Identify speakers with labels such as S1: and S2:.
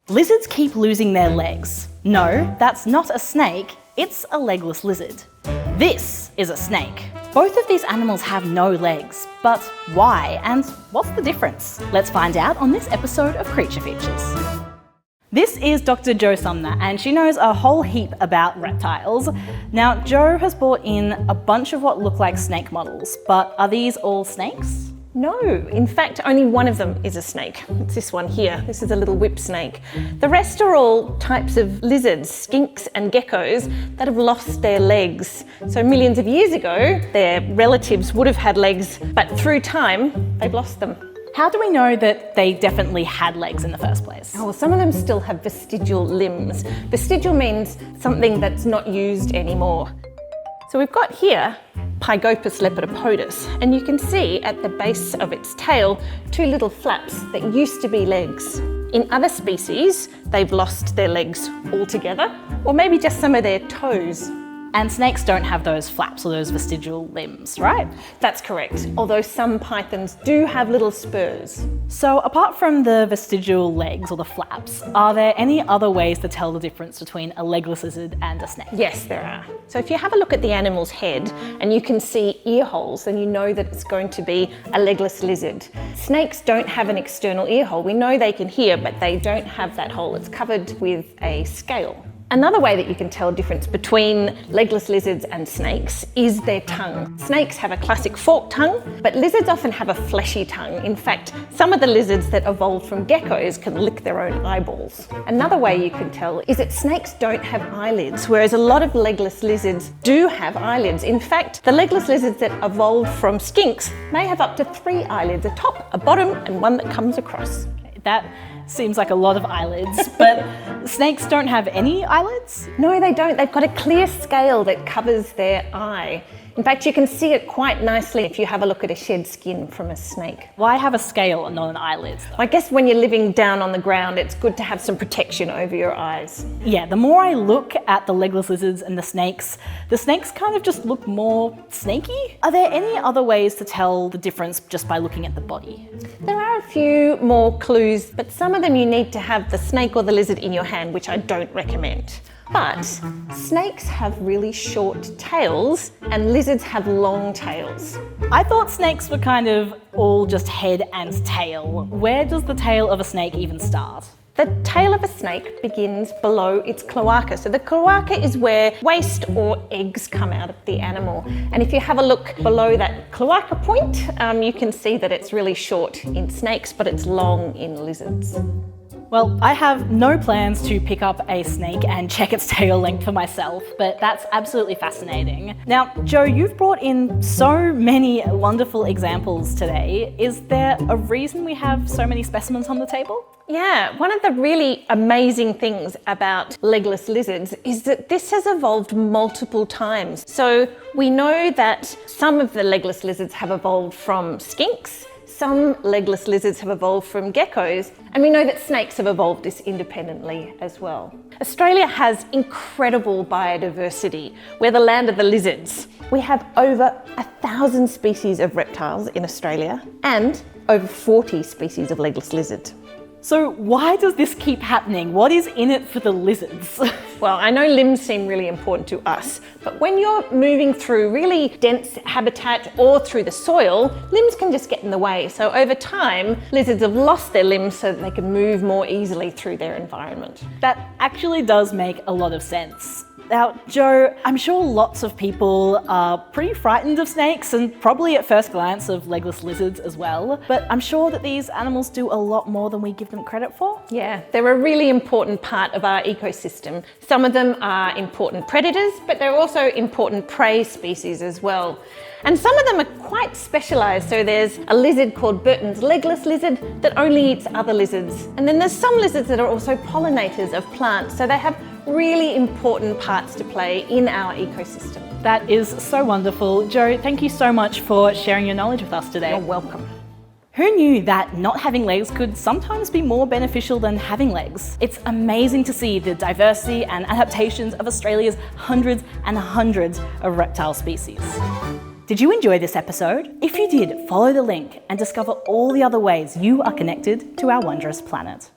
S1: Lizards keep losing their legs. No, that's not a snake, it's a legless lizard. This is a snake. Both of these animals have no legs, but why and what's the difference? Let's find out on this episode of Creature Features. This is Dr Jo Sumner and she knows a whole heap about reptiles. Now, Jo has brought in a bunch of what look like snake models, but are these all snakes?
S2: No, in fact, only one of them is a snake. It's this one here. This is a little whip snake. The rest are all types of lizards, skinks and geckos that have lost their legs. So millions of years ago, their relatives would have had legs, but through time, they've lost them.
S1: How do we know that they definitely had legs in the first place?
S2: Oh, well, some of them still have vestigial limbs. Vestigial means something that's not used anymore. So we've got here Pygopus lepidopodus, and you can see at the base of its tail two little flaps that used to be legs. In other species, they've lost their legs altogether, or maybe just some of their toes.
S1: And snakes don't have those flaps or those vestigial limbs, right?
S2: That's correct, although some pythons do have little spurs.
S1: So apart from the vestigial legs or the flaps, are there any other ways to tell the difference between a legless lizard and a snake?
S2: Yes, there are. So if you have a look at the animal's head and you can see ear holes, then you know that it's going to be a legless lizard. Snakes don't have an external ear hole. We know they can hear, but they don't have that hole. It's covered with a scale. Another way that you can tell a difference between legless lizards and snakes is their tongue. Snakes have a classic forked tongue, but lizards often have a fleshy tongue. In fact, some of the lizards that evolved from geckos can lick their own eyeballs. Another way you can tell is that snakes don't have eyelids, whereas a lot of legless lizards do have eyelids. In fact, the legless lizards that evolved from skinks may have up to 3 eyelids, a top, a bottom, and one that comes across.
S1: That seems like a lot of eyelids, but snakes don't have any eyelids?
S2: No, they don't. They've got a clear scale that covers their eye. In fact, you can see it quite nicely if you have a look at a shed skin from a snake.
S1: Why have a scale and not an eyelid?
S2: I guess when you're living down on the ground, it's good to have some protection over your eyes.
S1: Yeah, the more I look at the legless lizards and the snakes kind of just look more snaky. Are there any other ways to tell the difference just by looking at the body?
S2: There are a few more clues, but some of them you need to have the snake or the lizard in your hand, which I don't recommend. But snakes have really short tails and lizards have long tails.
S1: I thought snakes were kind of all just head and tail. Where does the tail of a snake even start?
S2: The tail of a snake begins below its cloaca. So the cloaca is where waste or eggs come out of the animal. And if you have a look below that cloaca point, you can see that it's really short in snakes, but it's long in lizards.
S1: Well, I have no plans to pick up a snake and check its tail length for myself, but that's absolutely fascinating. Now, Jo, you've brought in so many wonderful examples today. Is there a reason we have so many specimens on the table?
S2: Yeah, one of the really amazing things about legless lizards is that this has evolved multiple times. So we know that some of the legless lizards have evolved from skinks, some legless lizards have evolved from geckos, and we know that snakes have evolved this independently as well. Australia has incredible biodiversity. We're the land of the lizards. We have over 1,000 species of reptiles in Australia and over 40 species of legless lizard.
S1: So why does this keep happening? What is in it for the lizards?
S2: Well, I know limbs seem really important to us, but when you're moving through really dense habitat or through the soil, limbs can just get in the way. So over time, lizards have lost their limbs so that they can move more easily through their environment.
S1: That actually does make a lot of sense. Now, Jo, I'm sure lots of people are pretty frightened of snakes and probably at first glance of legless lizards as well, but I'm sure that these animals do a lot more than we give them credit for.
S2: Yeah, they're a really important part of our ecosystem. Some of them are important predators, but they're also important prey species as well. And some of them are quite specialised. So there's a lizard called Burton's legless lizard that only eats other lizards. And then there's some lizards that are also pollinators of plants. So they have really important parts to play in our ecosystem.
S1: That is so wonderful. Jo, thank you so much for sharing your knowledge with us today.
S2: You're welcome.
S1: Who knew that not having legs could sometimes be more beneficial than having legs? It's amazing to see the diversity and adaptations of Australia's hundreds and hundreds of reptile species. Did you enjoy this episode? If you did, follow the link and discover all the other ways you are connected to our wondrous planet.